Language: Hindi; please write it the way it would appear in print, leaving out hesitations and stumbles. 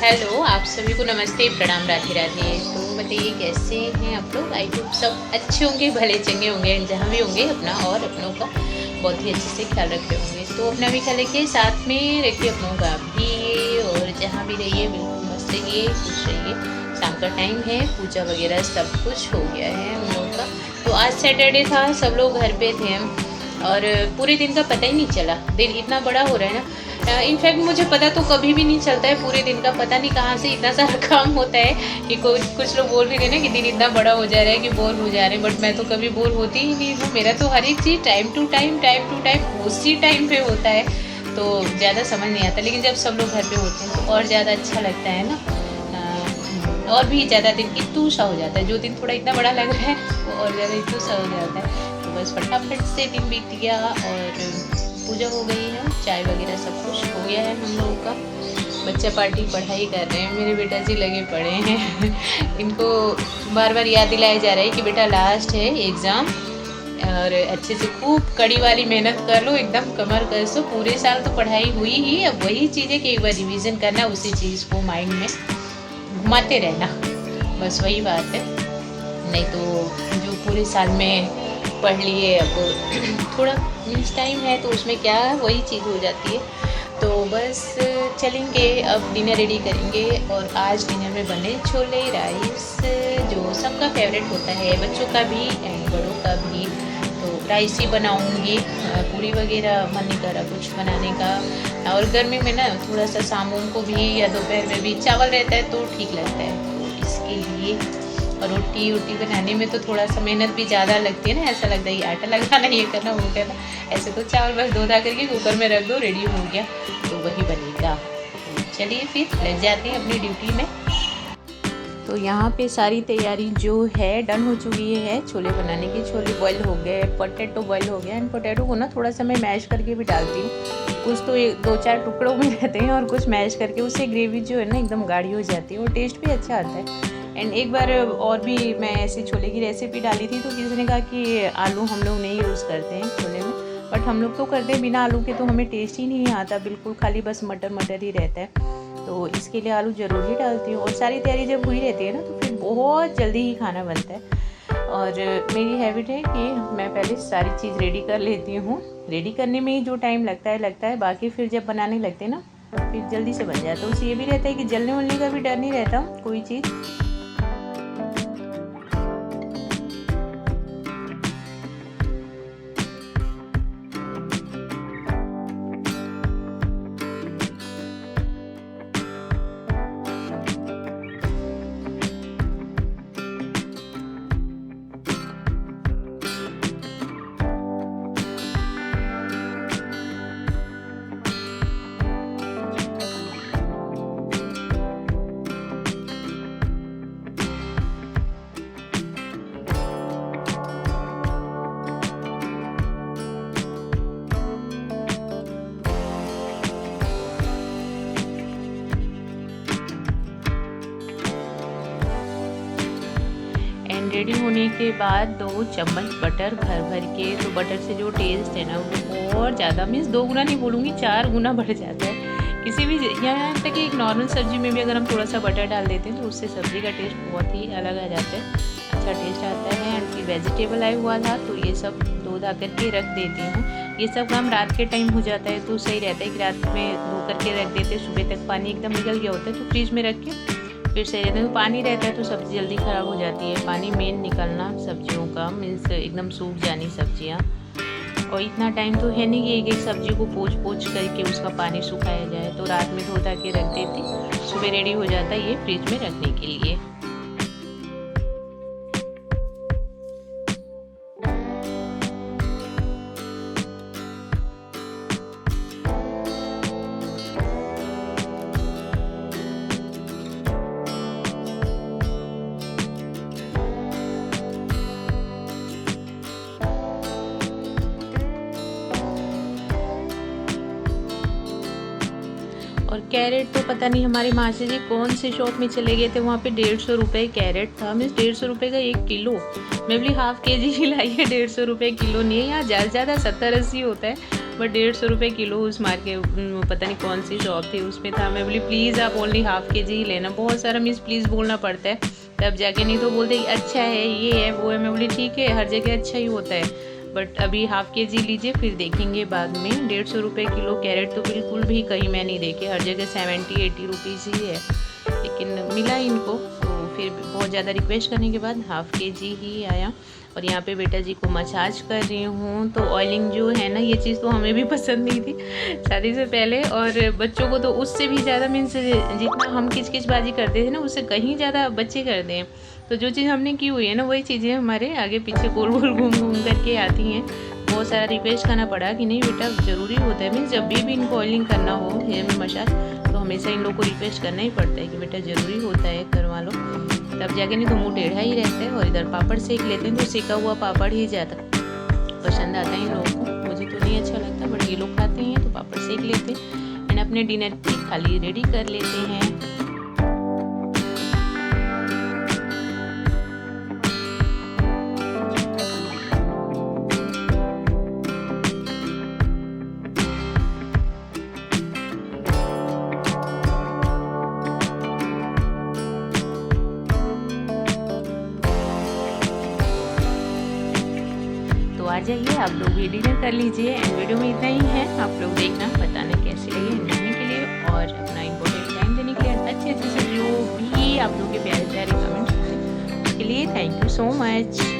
हेलो, आप सभी को नमस्ते, प्रणाम, राधे राधे। तो बताइए कैसे हैं आप लोग। आई होप सब अच्छे होंगे, भले चंगे होंगे एंड जहाँ भी होंगे अपना और अपनों का बहुत ही अच्छे से ख्याल रख रहे होंगे। तो अपना भी ख्याल रखिए, साथ में रखिए अपनों का भी, और जहाँ भी रहिए बिल्कुल मस्त रहिए, खुश रहिए। शाम का टाइम है, पूजा वगैरह सब कुछ हो गया है हम लोगों का। तो आज सैटरडे था, सब लोग घर पे थे हम, और पूरे दिन का पता ही नहीं चला। दिन इतना बड़ा हो रहा है ना, इनफैक्ट मुझे पता तो कभी भी नहीं चलता है पूरे दिन का। पता नहीं कहाँ से इतना सारा काम होता है कि कुछ लोग बोल रहे थे ना कि दिन इतना बड़ा हो जा रहा है कि बोर हो जा रहे हैं, बट मैं तो कभी बोर होती ही नहीं हूँ। मेरा तो हर एक चीज़ टाइम टू टाइम उसी टाइम पे होता है, तो ज़्यादा समझ नहीं आता। लेकिन जब सब लोग घर पे होते हैं तो और ज़्यादा अच्छा लगता है ना, और भी ज़्यादा दिन इतू सा हो जाता है। जो दिन थोड़ा इतना बड़ा लग रहा है वो और ज़्यादा इतू सा हो जाता है। तो बस फटाफट से दिन बीत गया और पूजा हो गई है, चाय वगैरह सब कुछ हो गया है हम लोगों का। बच्चा पार्टी पढ़ाई कर रहे हैं, मेरे बेटा जी लगे पड़े हैं इनको बार बार याद दिलाया जा रहा है कि बेटा लास्ट है एग्ज़ाम, और अच्छे से खूब कड़ी वाली मेहनत कर लो, एकदम कमर कस लो। पूरे साल तो पढ़ाई हुई ही, अब वही चीज़ है कि एक बार रिवीजन करना, उसी चीज़ को माइंड में घुमाते रहना, बस वही बात है। नहीं तो जो पूरे साल में पढ़ लिए, अब थोड़ा मीन्स टाइम है तो उसमें क्या वही चीज़ हो जाती है। तो बस चलेंगे, अब डिनर रेडी करेंगे। और आज डिनर में बने छोले राइस, जो सबका फेवरेट होता है, बच्चों का भी एंड बड़ों का भी। तो राइस ही बनाऊंगी, पूरी वगैरह मन नहीं कर रहा कुछ बनाने का। और गर्मी में ना थोड़ा सा शाम को भी या दोपहर में भी चावल रहता है तो ठीक लगता है, तो इसके लिए। और रोटी बनाने में तो थोड़ा सा मेहनत भी ज़्यादा लगती है ना, ऐसा लगता है ये आटा लगाना, ये करना, वो करना। ऐसे तो चावल बस धो धा करके कुकर में रख दो, रेडी हो गया, तो वही बनेगा। तो चलिए फिर लग जाते हैं अपनी ड्यूटी में। तो यहाँ पे सारी तैयारी जो है डन हो चुकी है छोले बनाने की। छोले बॉयल हो गए, पोटैटो बॉयल हो गया, एंड पोटैटो को ना थोड़ा सा मैं मैश करके भी डालती हूँ। कुछ तो एक दो चार टुकड़ों में रहते हैं और कुछ मैश करके, उससे ग्रेवी जो है ना एकदम गाढ़ी हो जाती है और टेस्ट भी अच्छा आता है। एंड एक बार और भी मैं ऐसे छोले की रेसिपी डाली थी, तो किसी ने कहा कि आलू हम लोग नहीं यूज़ करते हैं छोले में, बट हम लोग तो करते हैं बिना आलू के, तो हमें टेस्ट ही नहीं आता बिल्कुल, खाली बस मटर मटर ही रहता है। तो इसके लिए आलू ज़रूर ही डालती हूँ। और सारी तैयारी जब हुई रहती है ना तो फिर बहुत जल्दी ही खाना बनता है। और मेरी हैबिट है कि मैं पहले सारी चीज़ रेडी कर लेती हूँ। रेडी करने में ही जो टाइम लगता है, बाकी फिर जब बनाने लगते हैं ना तो फिर जल्दी से बन जाता है। उससे ये भी रहता है कि जलने वलने का भी डर नहीं रहता कोई चीज़। रेडी होने के बाद 2 चम्मच बटर भर भर के, तो बटर से जो टेस्ट है ना वो और ज़्यादा, मीन्स 2 गुना नहीं बोलूँगी, 4 गुना बढ़ जाता है। किसी भी यहाँ तक कि एक नॉर्मल सब्ज़ी में भी अगर हम थोड़ा सा बटर डाल देते हैं तो उससे सब्ज़ी का टेस्ट बहुत ही अलग आ जाता है, अच्छा टेस्ट आता है। एंड फिर वेजिटेबल आया हुआ था तो ये सब धो धा करके रख देती हूँ। ये सब काम रात के टाइम हो जाता है तो सही रहता है कि रात में धो करके रख देते, सुबह तक पानी एकदम निकल गया होता है तो फ्रिज में रख के फिर सही रहता है। तो पानी रहता है तो सब्ज़ी जल्दी ख़राब हो जाती है। पानी मेन निकलना सब्जियों का, मीन्स एकदम सूख जानी सब्जियां। और इतना टाइम तो है नहीं कि एक एक सब्जी को पोंछ करके उसका पानी सुखाया जाए, तो रात में धो धा के रख देती, सुबह रेडी हो जाता है ये फ्रिज में रखने के लिए। और कैरेट तो पता नहीं हमारे मासी जी कौन सी शॉप में चले गए थे, वहाँ पे 150 रुपये कैरेट था। मीन्स 150 रुपये का 1 किलो। मैं बोली हाफ केजी ही लाई है, 150 रुपये किलो नहीं है। यहाँ ज़्यादा ज़्यादा 70-80 होता है, बट 150 रुपये किलो उस मार्केट पता नहीं कौन सी शॉप थी उसमें था। मैं बोली प्लीज़ आप ओनली हाफ केजी ही लेना। बहुत सारा मीन्स प्लीज़ बोलना पड़ता है तब जाके, नहीं तो बोलते अच्छा है ये है वो है। मैं बोली ठीक है, हर जगह अच्छा ही होता है, बट अभी हाफ केजी लीजिए, फिर देखेंगे बाद में। 150 रुपये किलो कैरेट तो बिल्कुल भी कहीं मैं नहीं देखे, हर जगह 70-80 रुपीज़ ही है। लेकिन मिला इनको, तो फिर बहुत ज़्यादा रिक्वेस्ट करने के बाद हाफ केजी ही आया। और यहाँ पे बेटा जी को मसाज कर रही हूँ। तो ऑयलिंग जो है ना, ये चीज़ तो हमें भी पसंद नहीं थी शादी से पहले, और बच्चों को तो उससे भी ज़्यादा मीन्स जितना हम किचकिचबाजी करते थे ना, उससे कहीं ज़्यादा बच्चे करते हैं। तो जो चीज़ हमने की हुई है ना, वही चीज़ें हमारे आगे पीछे गोल गोल घूम घूम करके आती हैं। बहुत सारा रिक्वेस्ट करना पड़ा कि नहीं बेटा ज़रूरी होता है, मीन्स जब भी इनको ऑयलिंग करना हो हेयर में मसाज, तो हमेशा इन लोग को रिक्वेस्ट करना ही पड़ता है कि बेटा ज़रूरी होता है करवा लो, तब जाके, नहीं तो मुँह टेढ़ा ही रहता है। और इधर पापड़ सेक लेते हैं, तो सेका हुआ पापड़ ही ज़्यादा पसंद आता है इन लोगों को। मुझे तो नहीं अच्छा लगता, बट ये लोग खाते हैं तो पापड़ सेक लेते हैं। एंड अपने डिनर की थाली रेडी कर लेते हैं। आ जाइए आप लोग भी डिनर कर लीजिए। एंड वीडियो में इतना ही है, आप लोग देखना, बताना कैसी लगी जानने के लिए, और अपना इम्पोर्टेंट टाइम देने के लिए, अच्छे से जो भी आप लोग के प्यारे प्यारे कमेंट्स के लिए थैंक यू सो मच।